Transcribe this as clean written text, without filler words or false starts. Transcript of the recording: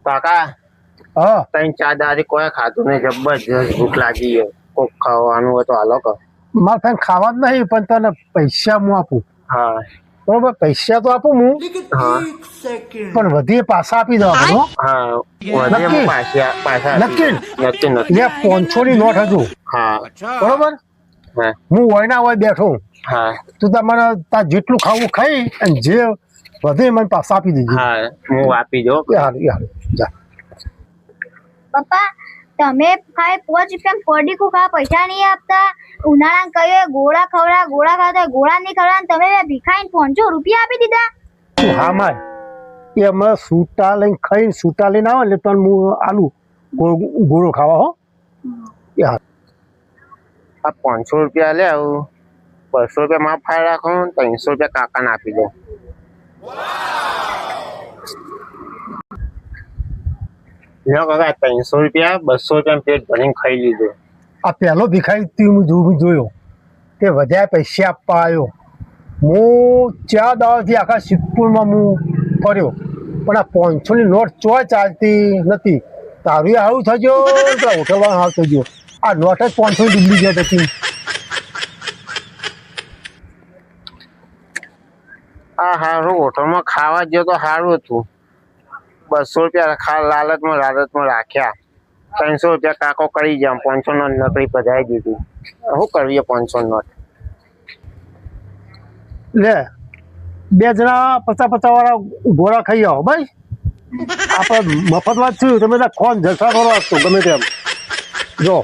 કાકા હા 3-4 દાડી કોઈ ખાતું નહીં, જબરજસ્ત ભૂખ લાગી છે. કોક ખાવાનું હોય તો હાલો કહો. મારે તને ખાવા જ નહીં, પણ તને પૈસા હું આપું. હા બરોબર, પૈસા તો આપું હું, હા પણ વધી પાછા આપી દો આપણો. હા વધે નક્કી? પાછા નક્કી? નક્કી નક્કી. લે 500 ની નોટ હજુ. હા બરોબર, હા હું હોય ના હોય બેઠો. હા તું તમારે તાર જેટલું ખાવું ખાઈ અને જે વધે મને પાછા આપી દેજે. હા હું આપી દો. યાર યાર જા. પપ્પા તમે ખાય 5 રૂપિયા પડીકું ખાવા પૈસા નહીં આપતા. ઉનાળા કહીએ ગોળા ખાતા ગોળા નહીં ખવડાવતા. તમે ભીખાઈને 500 રૂપિયા આપી દીધા. તું હા માર એ અમે સૂટા લઈને ખાઈને સૂટા લઈને આવે એટલે તને હું આલુ ગોળો ખાવા હો. યાર આ 500 રૂપિયા લે આવું, 200 રૂપિયા માફ ફાળ રાખો, 300 રૂપિયા કાકાને આપી દો. લ્યો કાકા 300 રૂપિયા 200 રૂપિયા પેટ ભરીને ખાઈ લીધું. આ પહેલો ભિખારી હું જોયો તે વધ્યા પૈસા આપવા આવ્યો. હું 4 દાડાથી આખા સિદ્ધપુરમાં હું ફર્યો, પણ આ 500 ની નોટ ચોય ચાલતી નથી. તારું આવું થજો, પેલા હોટલવાળા આવું થજો. આ નોટ જ 500 ની ડુપ્લિકેટ હતી. આ સારું હોટલમાં ખાવા ગયો તો સારું હતું. 200 રૂપિયા લાલચમાં રાખ્યા. 300 રૂપિયા કાકો કરી ગયા, 500 નોટ નકરી પધારી દીધી. શું કરીએ 500 નોટ? લે 2 જણા 50 વાળા ગોળા ખાઈ આવો ભાઈ. આપણે મફત વાત થયું, તમે ત્યાં ખોન જલસા કરો તો ગમે તેમ જો.